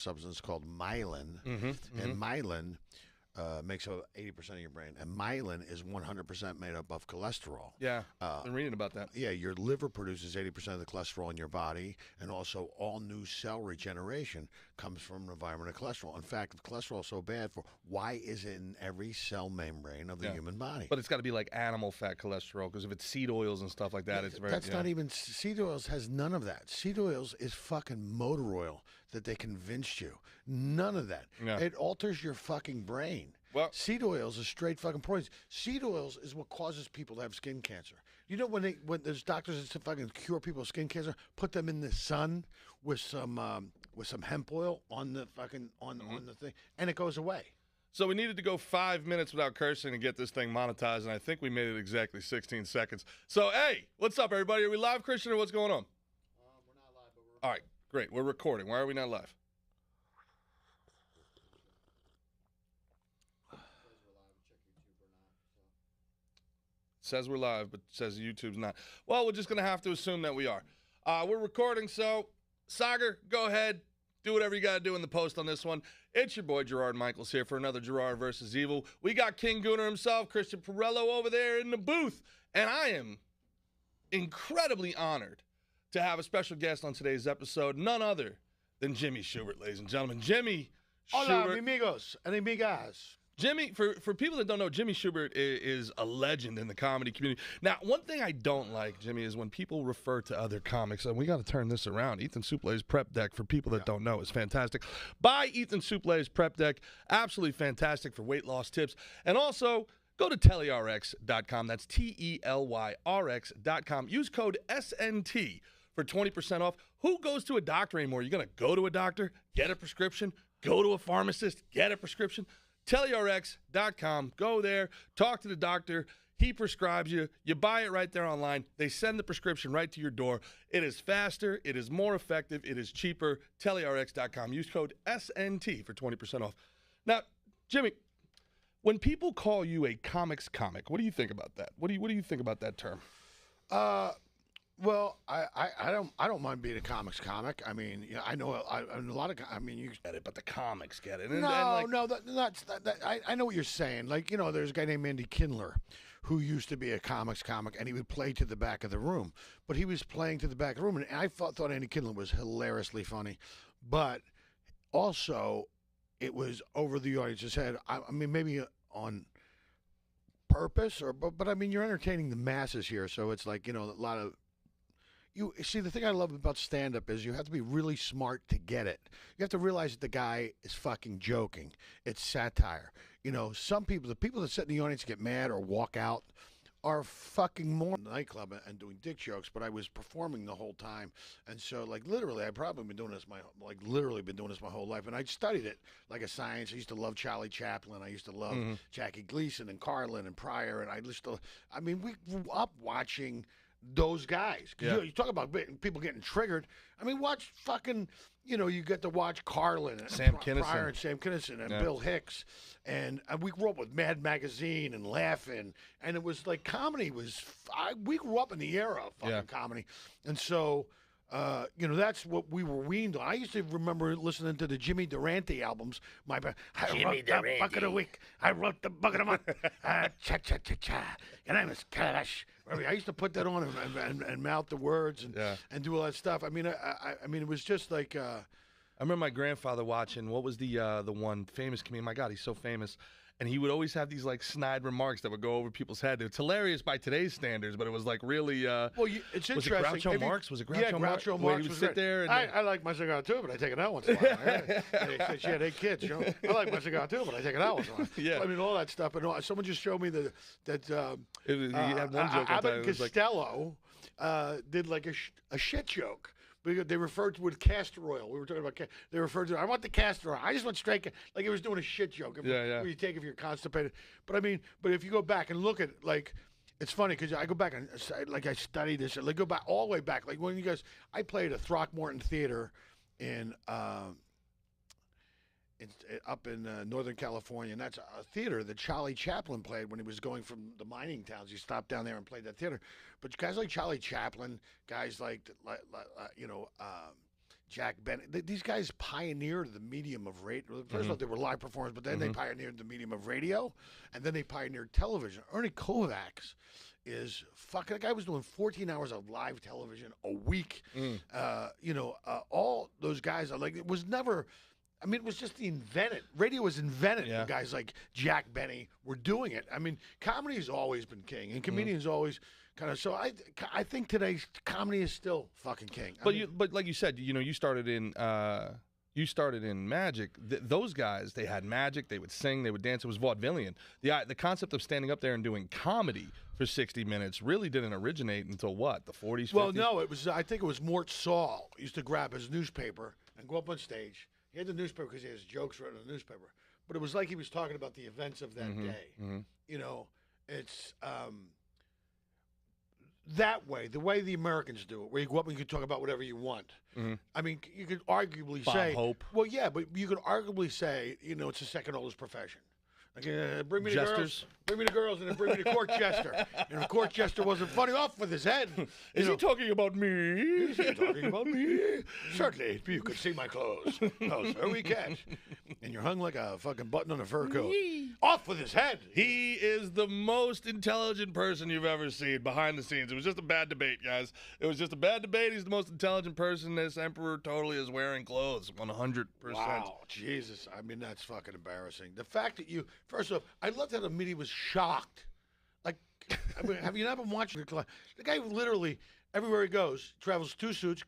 substance called myelin, and myelin makes up 80% of your brain, and myelin is 100% made up of cholesterol. Yeah, I'm reading about that. Yeah, your liver produces 80% of the cholesterol in your body, and also all new cell regeneration comes from an environment of cholesterol. In fact, if cholesterol is so bad, why is it in every cell membrane of the human body? But it's got to be like animal fat cholesterol, because if it's seed oils and stuff like that, it's very... That's not even... Seed oils has none of that. Seed oils is fucking motor oil that they convinced you. None of that. Yeah. It alters your fucking brain. Well, seed oils is straight fucking poison. Seed oils is what causes people to have skin cancer. You know when there's doctors that fucking cure people's skin cancer, put them in the sun with some hemp oil on the fucking on the thing, and it goes away. So we needed to go 5 minutes without cursing to get this thing monetized, and I think we made it exactly 16 seconds. So hey, what's up, everybody? Are we live, Christian, or what's going on? We're not live, but all right, great. We're recording. Why are we not live? Says we're live, but says YouTube's not. Well, we're just going to have to assume that we are. We're recording, so Sagar, go ahead. Do whatever you got to do in the post on this one. It's your boy Gerard Michaels here for another Gerard Vs Evil. We got King Gooner himself, Christian Perello, over there in the booth. And I am incredibly honored to have a special guest on today's episode, none other than Jimmy Schubert, ladies and gentlemen. Jimmy Schubert. Hola, amigos and amigas. Jimmy, for people that don't know, Jimmy Schubert is a legend in the comedy community. Now, one thing I don't like, Jimmy, is when people refer to other comics, and we got to turn this around. Ethan Suple's Prep Deck, for people that don't know, is fantastic. Buy Ethan Suple's Prep Deck. Absolutely fantastic for weight loss tips. And also, go to telyrx.com. That's TELYRX.com. Use code SNT for 20% off. Who goes to a doctor anymore? You're going to go to a doctor, get a prescription, go to a pharmacist, get a prescription. TelyRx.com. Go there, talk to the doctor. He prescribes you. You buy it right there online. They send the prescription right to your door. It is faster. It is more effective. It is cheaper. TelyRx.com. Use code SNT for 20% off. Now, Jimmy, when people call you a comics comic, what do you think about that? What do you think about that term? Well, I don't mind being a comics comic. I mean, you know, I know a lot of. I mean, you get it, but the comics get it. And, I know what you're saying. Like, you know, there's a guy named Andy Kindler, who used to be a comics comic, and he would play to the back of the room. But he was playing to the back of the room, and I thought Andy Kindler was hilariously funny, but also it was over the audience's head. I mean, maybe on purpose, but I mean, you're entertaining the masses here, so it's like, you know, a lot of. You see, the thing I love about stand-up is you have to be really smart to get it. You have to realize that the guy is fucking joking. It's satire. You know, some people, the people that sit in the audience get mad or walk out, are fucking more in the nightclub and doing dick jokes. But I was performing the whole time, and so like literally, I've probably been doing this my whole life, and I studied it like a science. I used to love Charlie Chaplin. I used to love Jackie Gleason and Carlin and Pryor, and we grew up watching those guys. You talk about people getting triggered. I mean, watch fucking, you know, you get to watch Carlin and Sam Kinison. Pryor and Sam Kinison and Bill Hicks. And we grew up with Mad Magazine and Laughing. And it was like comedy was, we grew up in the era of fucking comedy. And so, you know, that's what we were weaned on. I used to remember listening to the Jimmy Durante albums. Jimmy Durante. The bucket of week. I wrote the bucket of month. Cha-cha-cha-cha. Your name is Kalash. I used to put that on and mouth the words and do all that stuff. I mean, I mean, it was just like. I remember my grandfather watching. What was the one famous comedian? My God, he's so famous. And he would always have these like snide remarks that would go over people's head. It's hilarious by today's standards, but it was like really. Well, it's was interesting. Was it Groucho Marx? Was it Groucho Marx? Groucho Marx. Where he would sit there. And I like my cigar too, but I take it out once in a while. She had 8 kids. You know, I like my cigar too, but I take it out once in a while. Yeah. I mean, all that stuff. And someone just showed me that he had one joke. Abbott and Costello did like a shit joke. Because they referred to it with castor oil. We were talking about they referred to it. I want the castor oil. I just want straight like he was doing a shit joke. Where you take if you're constipated. But I mean, if you go back and look at like, it's funny because I go back and like I study this. Like go back all the way back. Like when you guys, I played at Throckmorton Theater in up in Northern California, and that's a theater that Charlie Chaplin played when he was going from the mining towns. He stopped down there and played that theater. But guys like Charlie Chaplin, guys like you know, Jack Benny. These guys pioneered the medium of radio. First of all, they were live performers, but then they pioneered the medium of radio, and then they pioneered television. Ernie Kovacs is fucking. That guy was doing 14 hours of live television a week. All those guys are like, it was never. I mean, it was just invented. Radio was invented. Yeah. Guys like Jack Benny were doing it. I mean, comedy has always been king, and comedians always kind of. So I think today's comedy is still fucking king. But like you said, you started in magic. Those guys, they had magic. They would sing. They would dance. It was vaudevillian. The concept of standing up there and doing comedy for 60 minutes really didn't originate until what, the 40s, 50s? Well, no, it was. I think it was Mort Saul used to grab his newspaper and go up on stage. He had the newspaper because he has jokes written in the newspaper. But it was like he was talking about the events of that day. It's that way, the way the Americans do it, where you go up and you can talk about whatever you want. I mean, you could arguably say... Hope. Well, yeah, but you could arguably say, it's the second oldest profession. Like, bring me the girls. Bring me the girls, and then bring me the court jester. And if court jester wasn't funny, off with his head. Is he talking about me? Is he talking about me? Certainly, if you could see my clothes. Oh, sir, we can. And you're hung like a fucking button on a fur coat. Off with his head. He is the most intelligent person you've ever seen behind the scenes. It was just a bad debate, guys. It was just a bad debate. He's the most intelligent person. This emperor totally is wearing clothes, 100%. Wow, Jesus. I mean, that's fucking embarrassing. The fact that you, first off, I loved how the media was shocked. Like, I mean, have you not been watching the guy literally, everywhere he goes, travels 2 suits,